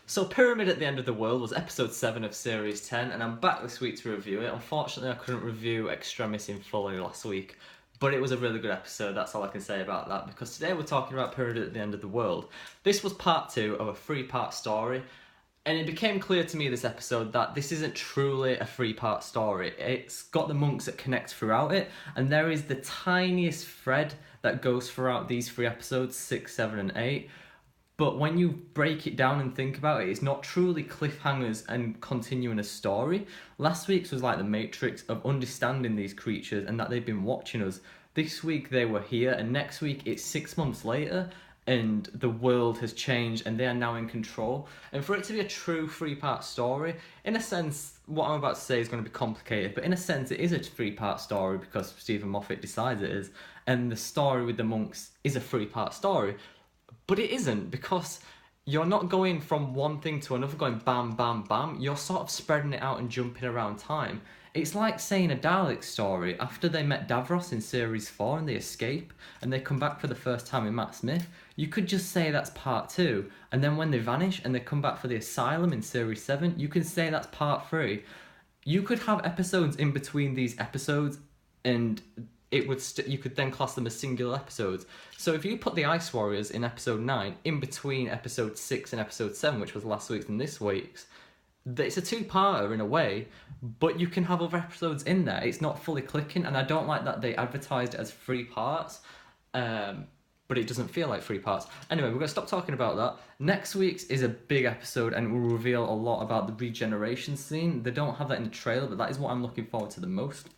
So Pyramid at the End of the World was episode 7 of series 10, and I'm back this week to review it. Unfortunately, I couldn't review Extremis in full last week, but it was a really good episode, that's all I can say about that, because today we're talking about Pyramid at the End of the World. This was part 2 of a 3-part story, and it became clear to me this episode that this isn't truly a 3-part story. It's got the monks that connect throughout it, and there is the tiniest thread that goes throughout these 3 episodes, 6, 7 and 8. But when you break it down and think about it, it's not truly cliffhangers and continuing a story. Last week's was like the Matrix of understanding these creatures and that they've been watching us. This week they were here, and next week it's 6 months later and the world has changed and they are now in control. And for it to be a true 3-part story, in a sense, what I'm about to say is going to be complicated, but in a sense it is a 3-part story because Stephen Moffat decides it is, and the story with the monks is a 3-part story. But it isn't, because you're not going from one thing to another, going bam, bam, bam. You're sort of spreading it out and jumping around time. It's like saying a Dalek story after they met Davros in Series 4 and they escape and they come back for the first time in Matt Smith. You could just say that's part 2. And then when they vanish and they come back for the Asylum in Series 7, you can say that's part 3. You could have episodes in between these episodes and it would you could then class them as singular episodes. So if you put the Ice Warriors in episode 9 in between episode 6 and episode 7, which was last week's and this week's, it's a 2-parter in a way, but you can have other episodes in there. It's not fully clicking, and I don't like that they advertised it as 3 parts, but it doesn't feel like 3 parts. Anyway, we're going to stop talking about that. Next week's is a big episode and will reveal a lot about the regeneration scene. They don't have that in the trailer, but that is what I'm looking forward to the most.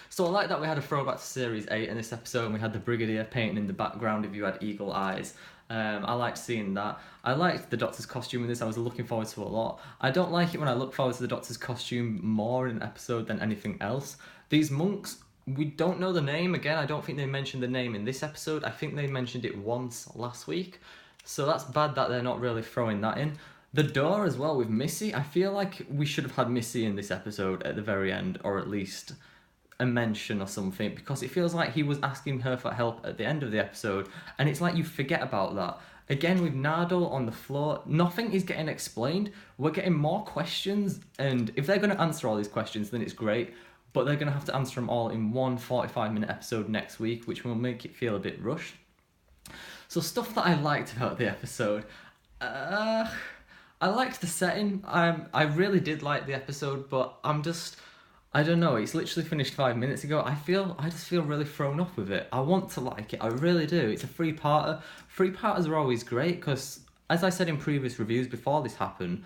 So I like that we had a throwback to Series 8 in this episode, and we had the Brigadier painting in the background if you had eagle eyes. I liked seeing that. I liked the Doctor's costume in this. I was looking forward to it a lot. I don't like it when I look forward to the Doctor's costume more in an episode than anything else. These monks, we don't know the name. Again, I don't think they mentioned the name in this episode. I think they mentioned it once last week. So that's bad that they're not really throwing that in. The door as well with Missy. I feel like we should have had Missy in this episode at the very end, or at least a mention or something, because it feels like he was asking her for help at the end of the episode, and it's like you forget about that. Again, with Nardole on the floor, nothing is getting explained. We're getting more questions, and if they're going to answer all these questions, then it's great, but they're going to have to answer them all in one 45-minute episode next week, which will make it feel a bit rushed. So stuff that I liked about the episode, I liked the setting. I really did like the episode, but I don't know, it's literally finished 5 minutes ago. I just feel really thrown off with it. I want to like it, I really do. It's a 3-parter. 3-parters are always great because, as I said in previous reviews before this happened,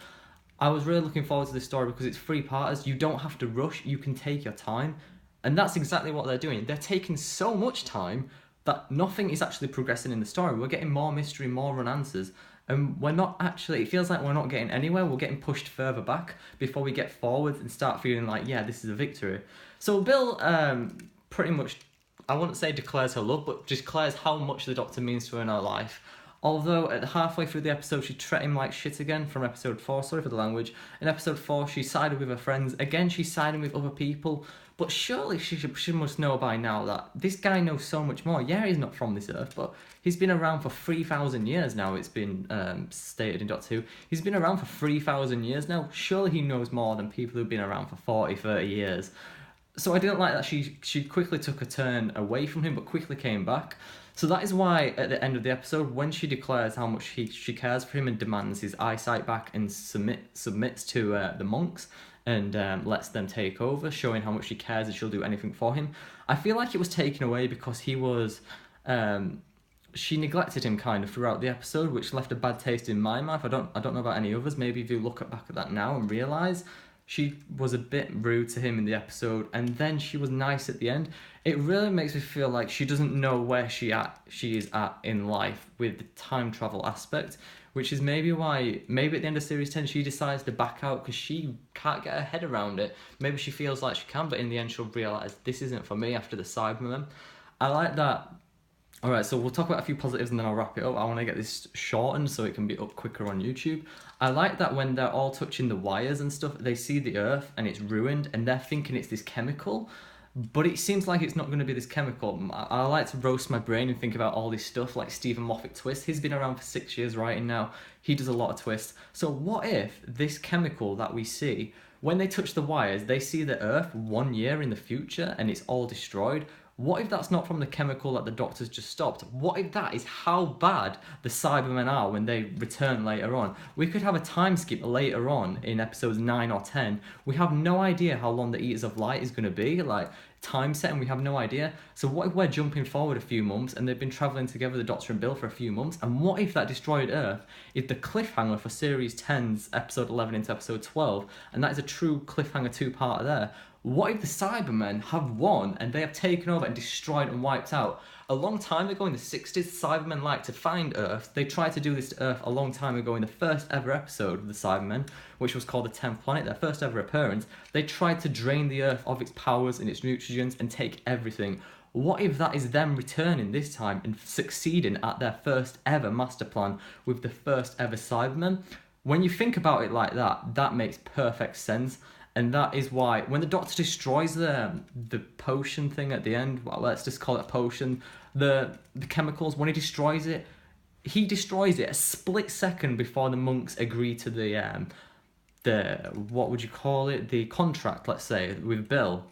I was really looking forward to this story because it's 3-parters. You don't have to rush, you can take your time. And that's exactly what they're doing. They're taking so much time that nothing is actually progressing in the story. We're getting more mystery, more unanswers. And we're not actually, it feels like we're not getting anywhere. We're getting pushed further back before we get forward and start feeling like, yeah, this is a victory. So Bill pretty much, I wouldn't say declares her love, but declares how much the Doctor means to her in her life. Although at halfway through the episode, she treated him like shit again from episode 4, sorry for the language. In episode 4, she sided with her friends. Again, she's siding with other people. But surely she must know by now that this guy knows so much more. Yeah, he's not from this earth, but he's been around for 3,000 years now, it's been stated in Doctor Who. He's been around for 3,000 years now. Surely he knows more than people who've been around for 40, 30 years. So I didn't like that she quickly took a turn away from him, but quickly came back. So that is why at the end of the episode, when she declares how much she cares for him and demands his eyesight back and submits to the monks and lets them take over, showing how much she cares and she'll do anything for him, I feel like it was taken away because he was... she neglected him kind of throughout the episode, which left a bad taste in my mouth. I don't know about any others. Maybe if you look back at that now and realise she was a bit rude to him in the episode, and then she was nice at the end. It really makes me feel like she doesn't know where she is at in life with the time travel aspect, which is maybe why, maybe at the end of Series 10 she decides to back out because she can't get her head around it. Maybe she feels like she can, but in the end she'll realise this isn't for me after the Cybermen. I like that. Alright, so we'll talk about a few positives and then I'll wrap it up. I want to get this shortened so it can be up quicker on YouTube. I like that when they're all touching the wires and stuff, they see the Earth and it's ruined and they're thinking it's this chemical. But it seems like it's not going to be this chemical. I like to roast my brain and think about all this stuff, like Stephen Moffat twist. He's been around for 6 years writing now. He does a lot of twists. So what if this chemical that we see, when they touch the wires, they see the Earth 1 year in the future and it's all destroyed? What if that's not from the chemical that the doctors just stopped? What if that is how bad the Cybermen are when they return later on? We could have a time skip later on in episodes 9 or 10. We have no idea how long the Eaters of Light is going to be. Like, time set, and we have no idea. So what if we're jumping forward a few months and they've been travelling together, the Doctor and Bill, for a few months? And what if that destroyed Earth is the cliffhanger for Series 10's episode 11 into episode 12? And that is a true cliffhanger two-parter there. What if the Cybermen have won and they have taken over and destroyed and wiped out? A long time ago in the 60s, Cybermen liked to find Earth. They tried to do this to Earth a long time ago in the first ever episode of the Cybermen, which was called the 10th Planet, their first ever appearance. They tried to drain the Earth of its powers and its nutrients and take everything. What if that is them returning this time and succeeding at their first ever master plan with the first ever Cybermen? When you think about it like that, that makes perfect sense. And that is why when the Doctor destroys the potion thing at the end, well, let's just call it a potion, the chemicals, when he destroys it a split second before the monks agree to the what would you call it, the contract, let's say, with Bill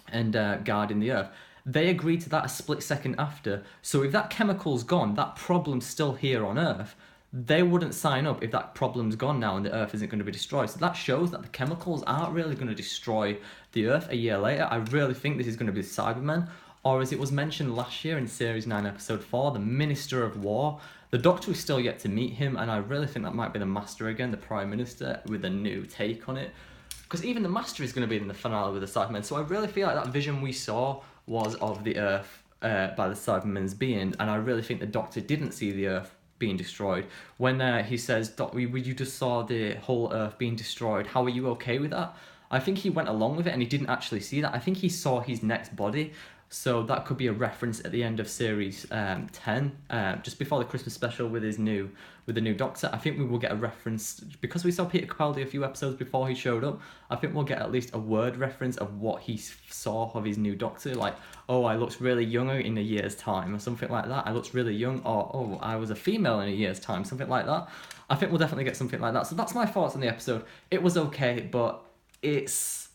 and guarding the Earth. They agreed to that a split second after. So if that chemical's gone, that problem's still here on Earth. They wouldn't sign up if that problem's gone now and the Earth isn't going to be destroyed. So that shows that the chemicals aren't really going to destroy the Earth a year later. I really think this is going to be the Cybermen. Or as it was mentioned last year in Series 9, Episode 4, the Minister of War. The Doctor is still yet to meet him, and I really think that might be the Master again, the Prime Minister, with a new take on it. Because even the Master is going to be in the finale with the Cybermen. So I really feel like that vision we saw was of the Earth by the Cybermen's being, and I really think the Doctor didn't see the Earth being destroyed. When he says, you just saw the whole Earth being destroyed, how are you okay with that? I think he went along with it and he didn't actually see that. I think he saw his next body. So that could be a reference at the end of Series 10, just before the Christmas special with the new Doctor. I think we will get a reference, because we saw Peter Capaldi a few episodes before he showed up. I think we'll get at least a word reference of what he saw of his new Doctor, like, oh, I looked really young in a year's time, or something like that. I looked really young, or oh, I was a female in a year's time, something like that. I think we'll definitely get something like that. So that's my thoughts on the episode. It was okay, but it's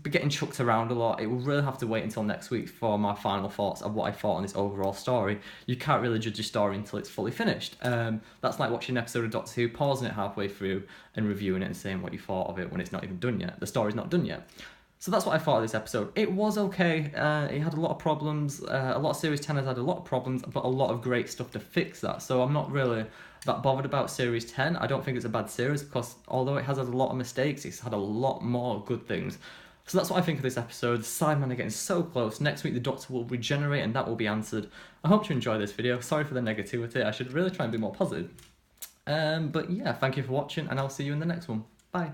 getting chucked around a lot. It will really have to wait until next week for my final thoughts of what I thought on this overall story. You can't really judge a story until it's fully finished. That's like watching an episode of Doctor Who, pausing it halfway through and reviewing it and saying what you thought of it when it's not even done yet. The story's not done yet. So that's what I thought of this episode. It was okay. It had a lot of problems. A lot of Series 10 has had a lot of problems, but a lot of great stuff to fix that. So I'm not really that bothered about Series 10. I don't think it's a bad series, because although it has had a lot of mistakes, it's had a lot more good things. So that's what I think of this episode. The Cybermen are getting so close. Next week the Doctor will regenerate and that will be answered. I hope you enjoy this video. Sorry for the negativity. I should really try and be more positive. But yeah, thank you for watching and I'll see you in the next one. Bye.